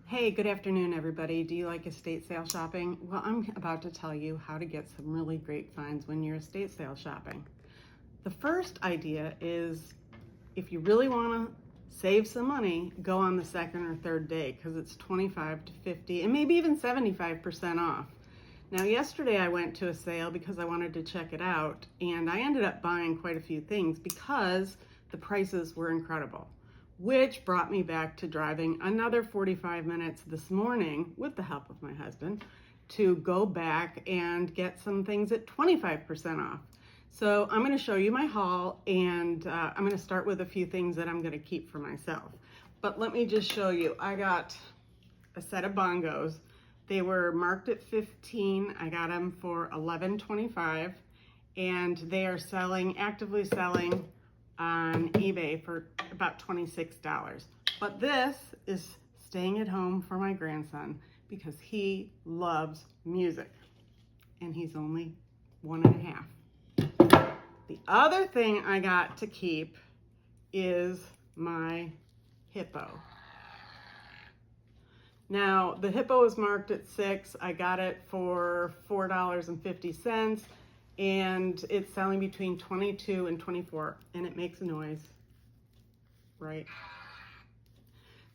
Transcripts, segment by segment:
Hey, good afternoon, everybody. Do you like estate sale shopping? Well, I'm about to tell you how to get some really great finds when you're estate sale shopping. The first idea is if you really want to save some money, go on the second or third day because it's 25 to 50 and maybe even 75% off. Now, yesterday I went to a sale because I wanted to check it out, and I ended up buying quite a few things because the prices were incredible, which brought me back to driving another 45 minutes this morning with the help of my husband to go back and get some things at 25% off. So I'm going to show you my haul, and I'm going to start with a few things that I'm going to keep for myself. But let me just show you. I got a set of bongos. They were marked at 15. I got them for $11.25, and they are actively selling on eBay for about $26. But this is staying at home for my grandson because he loves music, and he's only 1.5. The other thing I got to keep is my hippo. Now, the hippo is marked at 6. I got it for $4.50, and it's selling between 22 and 24, and it makes a noise, right?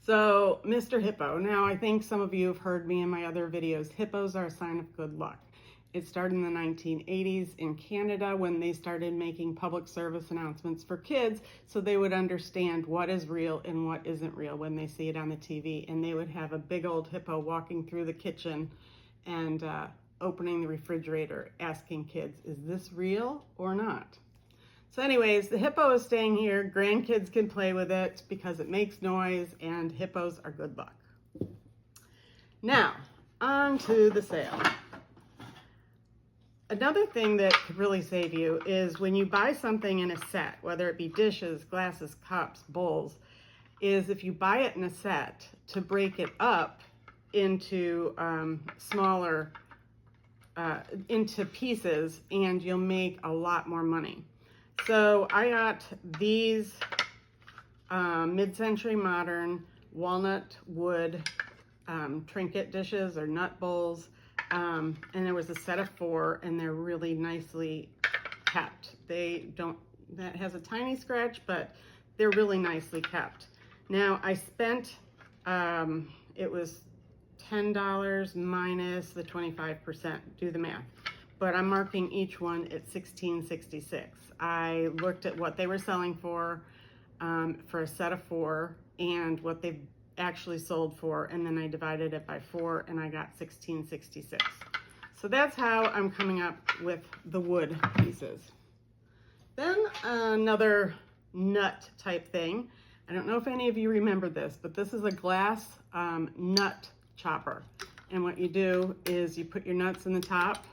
So, Mr. Hippo. Now, I think some of you have heard me in my other videos. Hippos are a sign of good luck. It started in the 1980s in Canada when they started making public service announcements for kids so they would understand what is real and what isn't real when they see it on the TV. And they would have a big old hippo walking through the kitchen and opening the refrigerator, asking kids, is this real or not? So anyways, the hippo is staying here. Grandkids can play with it because it makes noise, and hippos are good luck. Now, on to the sale. Another thing that could really save you is when you buy something in a set, whether it be dishes, glasses, cups, bowls, is if you buy it in a set to break it up into smaller, into pieces, and you'll make a lot more money. So I got these mid-century modern walnut wood trinket dishes or nut bowls. And there was a set of 4, and they're really nicely kept. That has a tiny scratch, but they're really nicely kept. Now I spent, it was $10 minus the 25%, do the math. But I'm marking each one at $16.66. I looked at what they were selling for a set of 4 and what they've actually sold for, and then I divided it by 4 and I got $16.66. So that's how I'm coming up with the wood pieces. Then another nut type thing. I don't know if any of you remember this, but this is a glass nut chopper. And what you do is you put your nuts in the top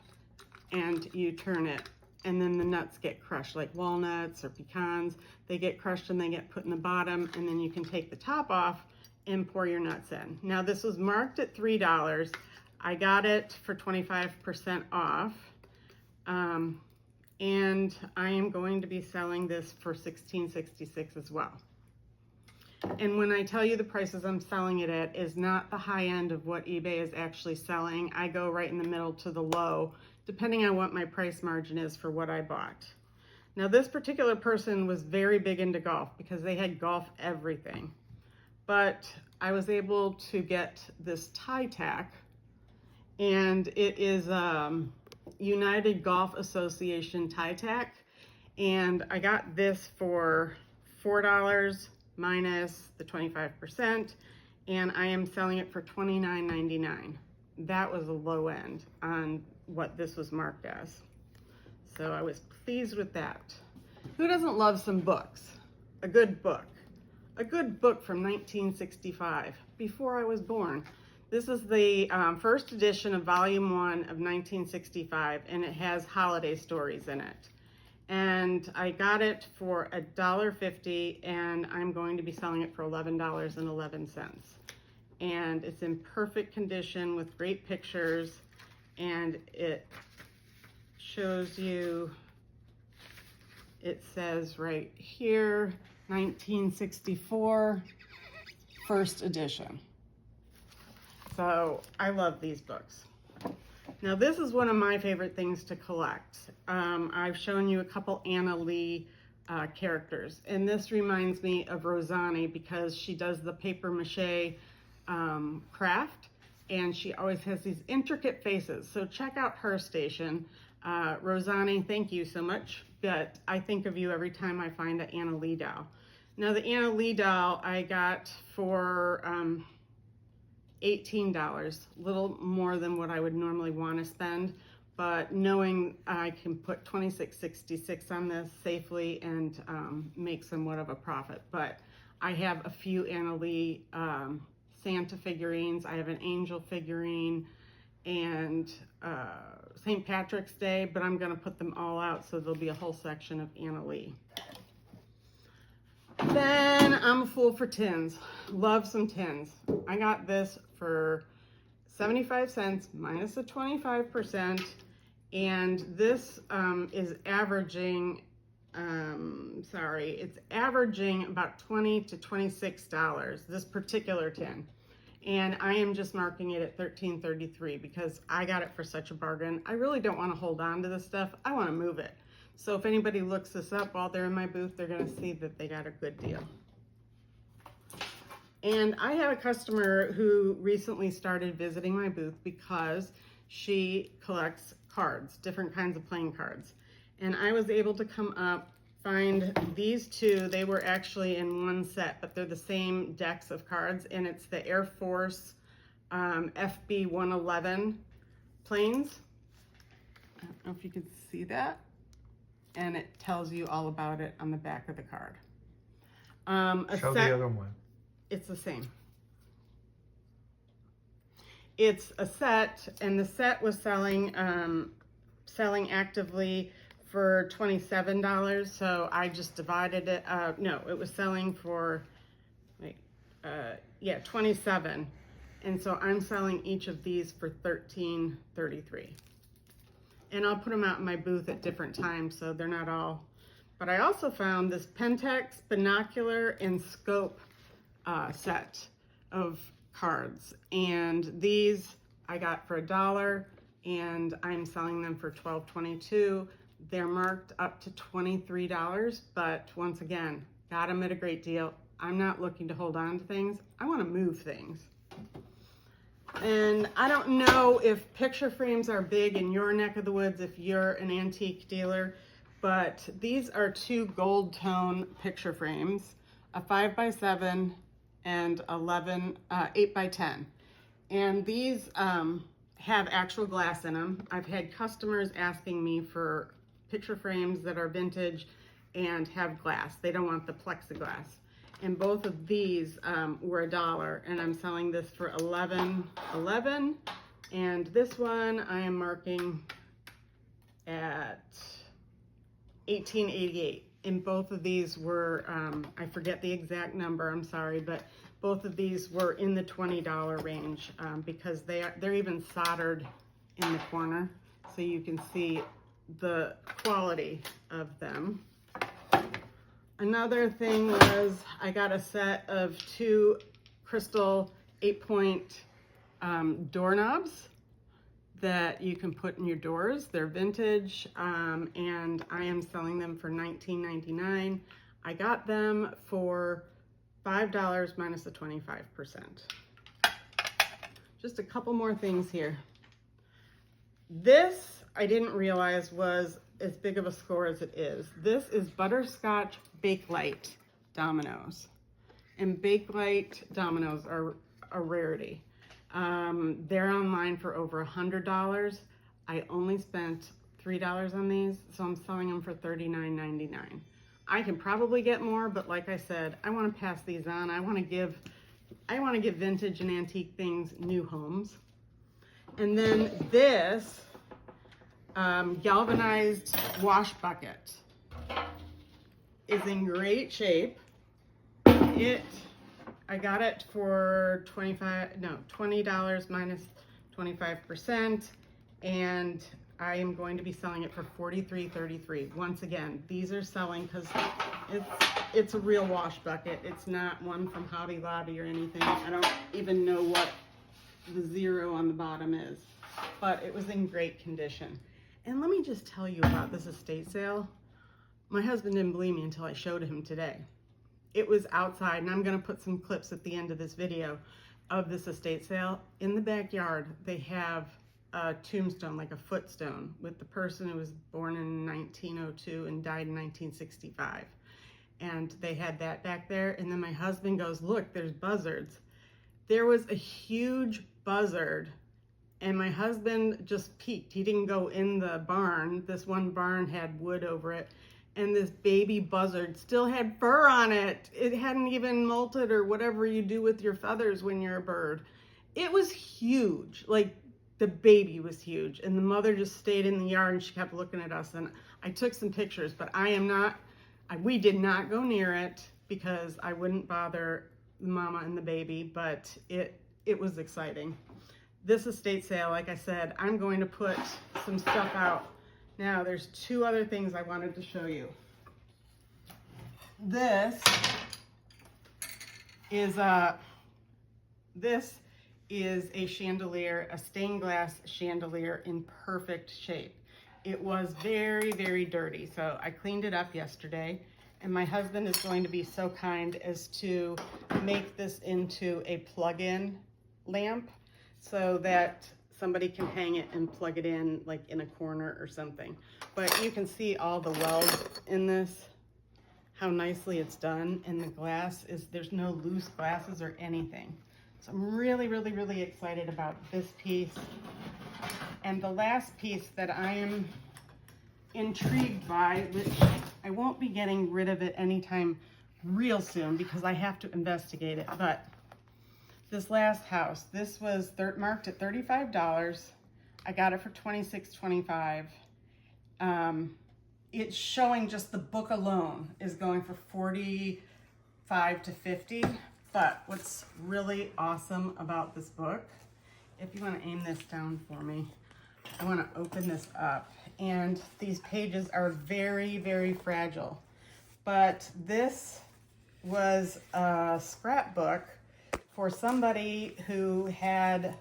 and you turn it, and then the nuts get crushed, like walnuts or pecans. They get crushed and they get put in the bottom, and then you can take the top off and pour your nuts in. Now this was marked at $3. I got it for 25% off. And I am going to be selling this for $16.66 as well. And when I tell you the prices I'm selling it at is not the high end of what eBay is actually selling. I go right in the middle to the low, depending on what my price margin is for what I bought. Now this particular person was very big into golf because they had golf everything. But I was able to get this tie tack, and it is United Golf Association tie tack, and I got this for $4 minus the 25%, and I am selling it for $29.99. That was a low end on what this was marked as. So I was pleased with that. Who doesn't love some books? A good book. A good book from 1965, before I was born. This is the first edition of Volume 1 of 1965, and it has holiday stories in it. And I got it for $1.50, and I'm going to be selling it for $11.11. And it's in perfect condition with great pictures, and it shows you, it says right here, 1964, first edition. So I love these books. Now this is one of my favorite things to collect. I've shown you a couple Anna Lee characters, and this reminds me of Rosanni because she does the paper mache craft, and she always has these intricate faces. So check out her station. Rosanni, thank you so much, but I think of you every time I find an Anna Lee doll. Now the Anna Lee doll I got for $18, a little more than what I would normally want to spend, but knowing I can put $26.66 on this safely and make somewhat of a profit. But I have a few Anna Lee Santa figurines. I have an angel figurine and St. Patrick's Day, but I'm going to put them all out, so there'll be a whole section of Anna Lee. Then I'm a fool for tins. Love some tins. I got this for 75 cents minus the 25%, and this is averaging, it's averaging about $20 to $26, this particular tin. And I am just marking it at $13.33 because I got it for such a bargain. I really don't want to hold on to this stuff. I want to move it. So if anybody looks this up while they're in my booth, they're going to see that they got a good deal. And I had a customer who recently started visiting my booth because she collects cards, different kinds of playing cards. And I was able to come up, find these two. They were actually in one set, but they're the same decks of cards, and it's the Air Force FB 111 planes. I don't know if you can see that. And it tells you all about it on the back of the card. Show the other one. It's the same. It's a set, and the set was selling actively for $27. So I just divided it. No, it was selling for, yeah, $27. And so I'm selling each of these for $13.33. And I'll put them out in my booth at different times, so they're not all. But I also found this Pentex binocular and scope set of cards. And these I got for $1, and I'm selling them for $12.22. They're marked up to $23, but once again, got them at a great deal. I'm not looking to hold on to things. I want to move things. And I don't know if picture frames are big in your neck of the woods if you're an antique dealer, but these are two gold tone picture frames, a 5x7 and 8x10. And these have actual glass in them. I've had customers asking me for picture frames that are vintage and have glass. They don't want the plexiglass. And both of these were $1, and I'm selling this for $11.11. And this one I am marking at $18.88. And both of these were, I forget the exact number, I'm sorry, but both of these were in the $20 range because they're even soldered in the corner, so you can see the quality of them. Another thing was I got a set of 2 crystal 8-point doorknobs that you can put in your doors. They're vintage, and I am selling them for $19.99. I got them for $5 minus the 25%. Just a couple more things here. This I didn't realize was as big of a score as it is. This is Butterscotch Bakelite dominoes. And Bakelite dominoes are a rarity. They're online for over $100. I only spent $3 on these, so I'm selling them for $39.99. I can probably get more, but like I said, I want to pass these on. I want to give vintage and antique things new homes. And then this galvanized wash bucket is in great shape. I got it for $20 minus 25%, and I am going to be selling it for $43.33. Once again, these are selling because it's a real wash bucket. It's not one from Hobby Lobby or anything. I don't even know the 0 on the bottom is, but it was in great condition. And let me just tell you about this estate sale. My husband didn't believe me until I showed him today. It was outside, and I'm gonna put some clips at the end of this video of this estate sale. In the backyard, they have a tombstone, like a footstone, with the person who was born in 1902 and died in 1965. And they had that back there, and then my husband goes, look, there's buzzards. There was a huge buzzard, and my husband just peeked. He didn't go in the barn. This one barn had wood over it, and this baby buzzard still had fur on it. It hadn't even molted or whatever you do with your feathers when you're a bird. It was huge. Like, the baby was huge, and the mother just stayed in the yard, and she kept looking at us, and I took some pictures, but we did not go near it because I wouldn't bother the mama and the baby, but it was exciting. This estate sale, like I said, I'm going to put some stuff out. Now, there's 2 other things I wanted to show you. This is a chandelier, a stained glass chandelier in perfect shape. It was very, very dirty, so I cleaned it up yesterday, and my husband is going to be so kind as to make this into a plug-in lamp so that somebody can hang it and plug it in like in a corner or something. But you can see all the welds in this, how nicely it's done, and the glass there's no loose glasses or anything. So I'm really, really, really excited about this piece. And the last piece that I am intrigued by, which I won't be getting rid of it anytime real soon because I have to investigate it, but this last house, this was marked at $35. I got it for $26.25. It's showing just the book alone is going for $45 to $50. But what's really awesome about this book, if you want to aim this down for me, I want to open this up. And these pages are very, very fragile. But this was a scrapbook for somebody who had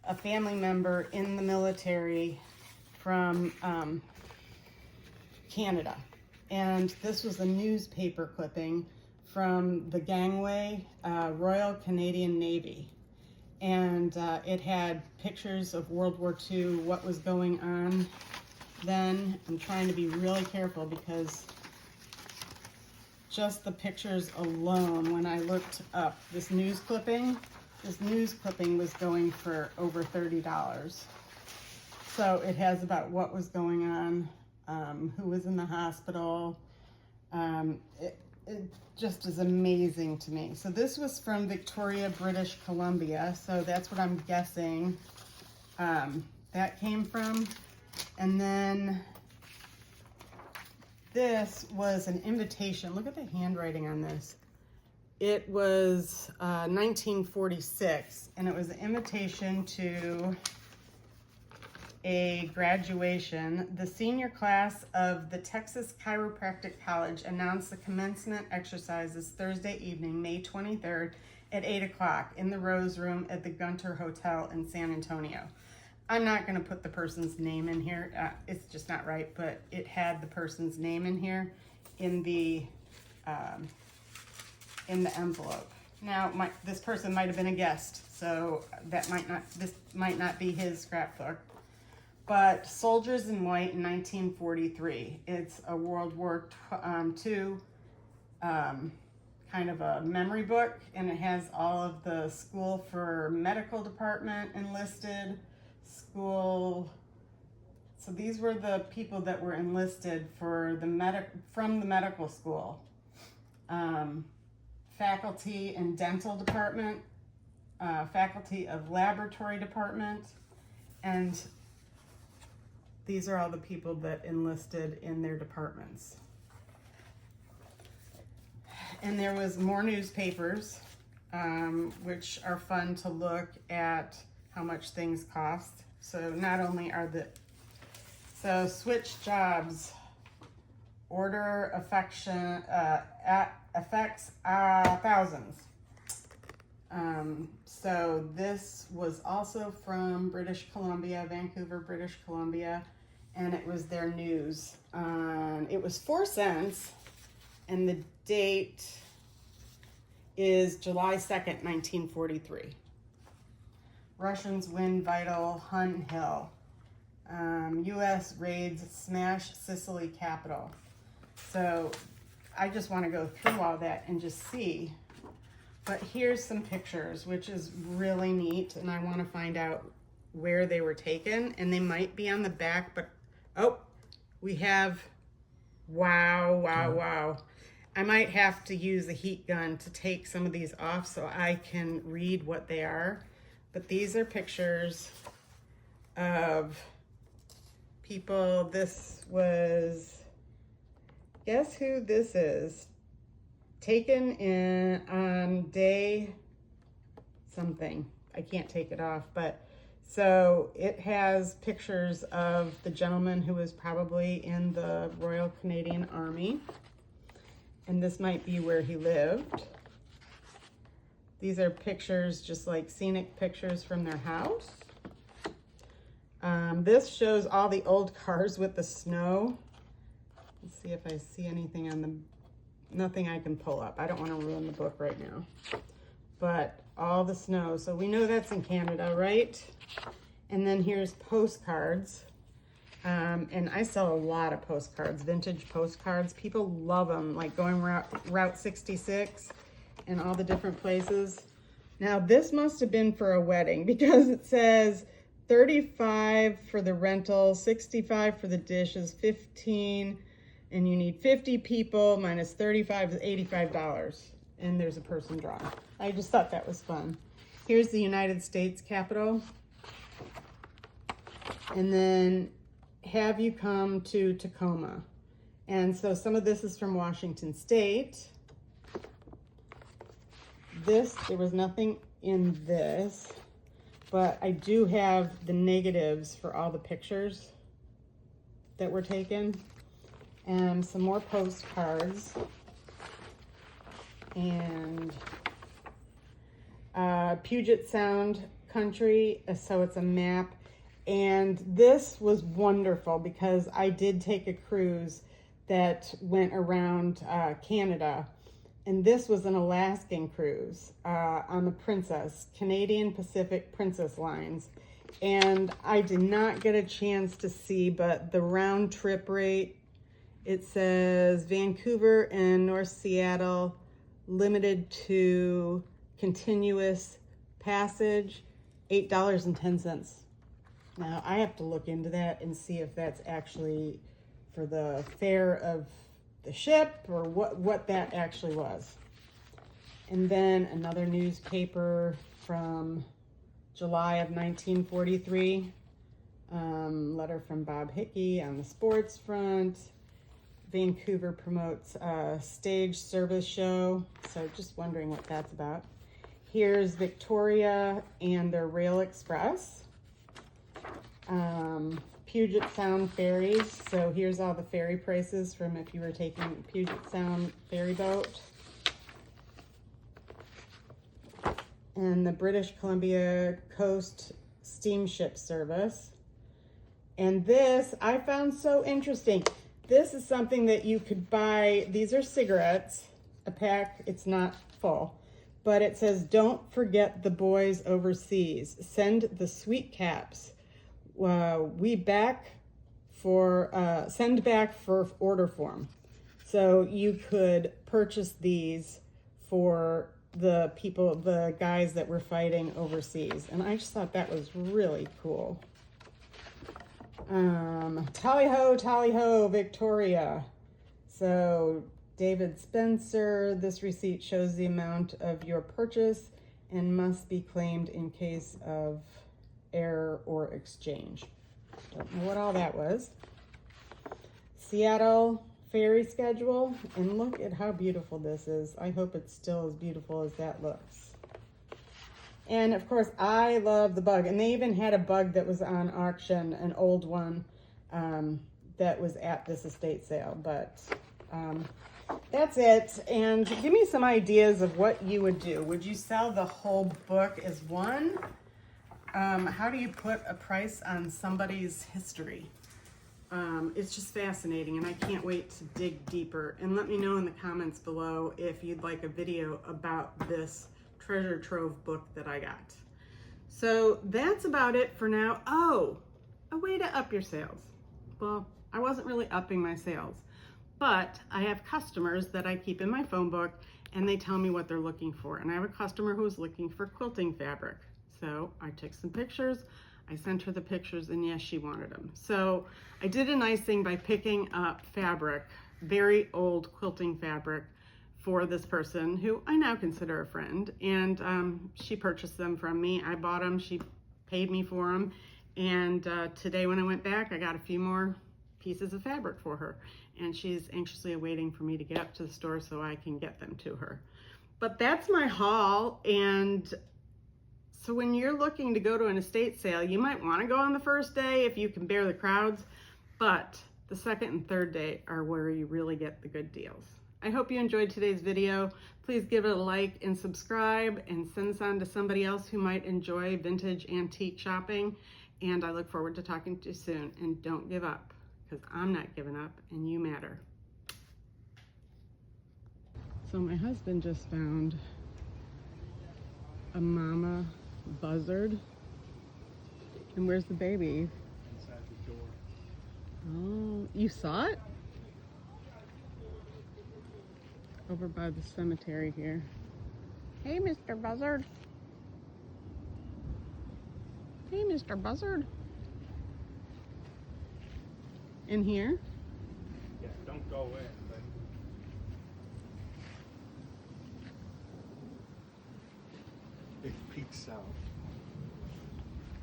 a family member in the military from Canada. And this was a newspaper clipping from the gangway, Royal Canadian Navy. And it had pictures of World War II, what was going on then. I'm trying to be really careful because just the pictures alone, when I looked up this news clipping was going for over $30. So it has about what was going on, who was in the hospital. It just is amazing to me. So this was from Victoria, British Columbia. So that's what I'm guessing that came from. And then this was an invitation. Look at the handwriting on this. It was 1946, and it was an invitation to a graduation. The senior class of the Texas Chiropractic College announced the commencement exercises Thursday evening, May 23rd at 8 o'clock in the Rose Room at the Gunter Hotel in San Antonio. I'm not going to put the person's name in here. It's just not right, but it had the person's name in here in the envelope. Now, this person might have been a guest, so this might not be his scrapbook. But Soldiers in White in 1943. It's a World War II kind of a memory book, and it has all of the school for medical department enlisted, school. So these were the people that were enlisted for from the medical school. Faculty and dental department, faculty of laboratory department, and these are all the people that enlisted in their departments. And there was more newspapers, which are fun to look at how much things cost. So not only are so switch jobs, order affects thousands. So this was also from British Columbia, Vancouver, British Columbia, and it was their news. It was 4 cents, and the date is July 2nd, 1943. Russians win vital Hun Hill. U.S. raids smash Sicily capital. So I just want to go through all that and just see. But here's some pictures, which is really neat, and I want to find out where they were taken, and they might be on the back, but oh, we have, wow, wow, wow. I might have to use a heat gun to take some of these off so I can read what they are. But these are pictures of people. This was, guess who this is? Taken in on day something. I can't take it off, but so it has pictures of the gentleman who was probably in the Royal Canadian Army, and this might be where he lived. These are pictures, just like scenic pictures from their house. This shows all the old cars with the snow. Let's see if I see anything on the, nothing I can pull up. I don't want to ruin the book right now. But all the snow. So we know that's in Canada, right? And then here's postcards. And I sell a lot of postcards, vintage postcards. People love them, like going Route 66 and all the different places. Now this must have been for a wedding because it says $35 for the rental, $65 for the dishes, $15, and you need 50 people minus 35 is $85. And there's a person drawn. I just thought that was fun. Here's the United States Capitol. And then have you come to Tacoma? And so some of this is from Washington State. This, there was nothing in this, but I do have the negatives for all the pictures that were taken. And some more postcards. And Puget Sound country, so it's a map. And this was wonderful because I did take a cruise that went around Canada. And this was an Alaskan cruise on the Princess, Canadian Pacific Princess Lines. And I did not get a chance to see, but the round trip rate, it says Vancouver and North Seattle, limited to continuous passage, $8.10. Now I have to look into that and see if that's actually for the fare of the ship or what that actually was. And then another newspaper from July of 1943, letter from Bob Hickey on the sports front. Vancouver promotes a stage service show, so just wondering what that's about. Here's Victoria and their Rail Express. Puget Sound ferries, so here's all the ferry prices from if you were taking Puget Sound ferry boat. And the British Columbia Coast Steamship Service. And this I found so interesting. This is something that you could buy. These are cigarettes, a pack. It's not full, but it says, "Don't forget the boys overseas. Send the sweet caps. Send back for order form." So you could purchase these for the people, the guys that were fighting overseas. And I just thought that was really cool. Tally ho, Victoria. So David Spencer, this receipt shows the amount of your purchase and must be claimed in case of error or exchange. Don't know what all that was. Seattle ferry schedule, and look at how beautiful this is. I hope it's still as beautiful as that looks. And of course, I love the bug. And they even had a bug that was on auction, an old one that was at this estate sale. But that's it. And give me some ideas of what you would do. Would you sell the whole book as one? How do you put a price on somebody's history? It's just fascinating, and I can't wait to dig deeper. And let me know in the comments below if you'd like a video about this treasure trove book that I got. So that's about it for now. Oh, a way to up your sales. Well, I wasn't really upping my sales, but I have customers that I keep in my phone book, and they tell me what they're looking for. And I have a customer who's looking for quilting fabric. So I took some pictures, I sent her the pictures, and yes, she wanted them. So I did a nice thing by picking up fabric, very old quilting fabric, for this person who I now consider a friend. And she purchased them from me. I bought them, she paid me for them. And today when I went back, I got a few more pieces of fabric for her. And she's anxiously awaiting for me to get up to the store so I can get them to her. But that's my haul. And so when you're looking to go to an estate sale, you might want to go on the first day if you can bear the crowds, but the second and third day are where you really get the good deals. I hope you enjoyed today's video. Please give it a like and subscribe, and send this on to somebody else who might enjoy vintage antique shopping. And I look forward to talking to you soon. And don't give up, because I'm not giving up, and you matter. So my husband just found a mama buzzard. And where's the baby? Inside the door. Oh, you saw it? Over by the cemetery here. Hey, Mr. Buzzard. Hey, Mr. Buzzard. In here? Yeah, don't go in. But... It peeks out.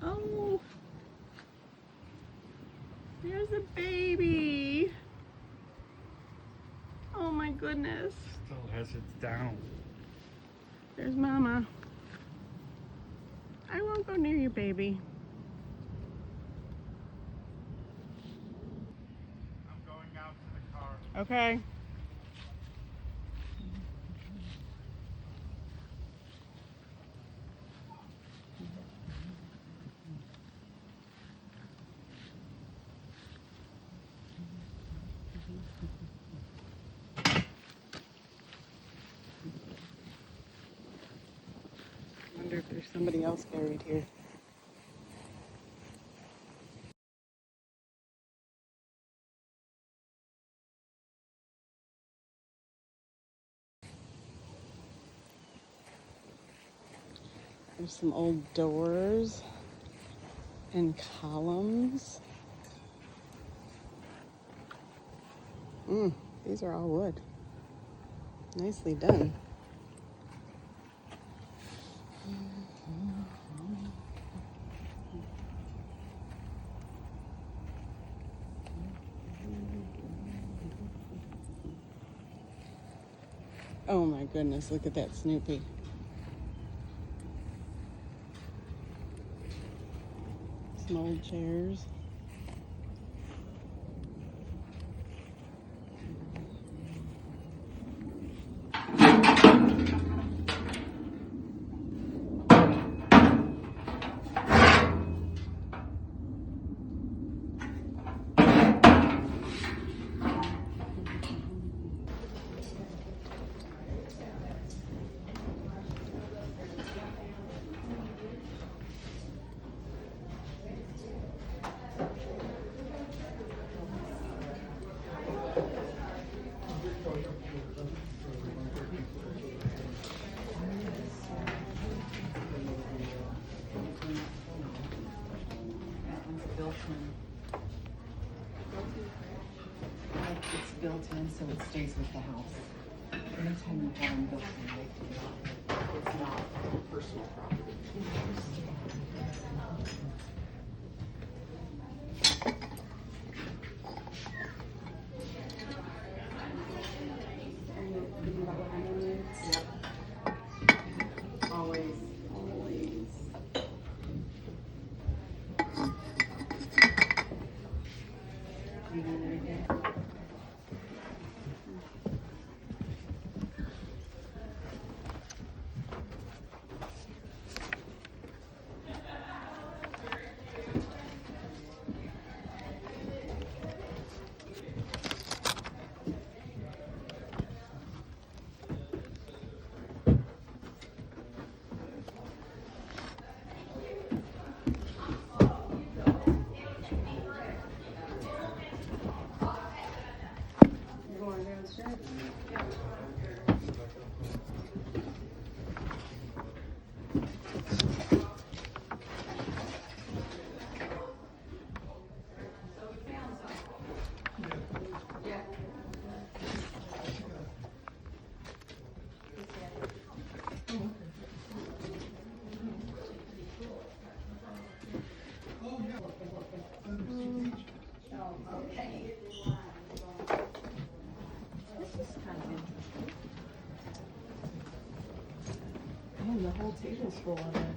Oh, there's a baby. Oh my goodness. Still has its down. There's Mama. I won't go near you, baby. I'm going out to the car. Okay. I wonder if there's somebody else buried here. There's some old doors and columns. These are all wood. Nicely done. Oh my goodness, look at that Snoopy. Some old chairs. It's built in, so it stays with the house. Anytime you have them built in, they can it's not personal property. Yep. Always. useful on it.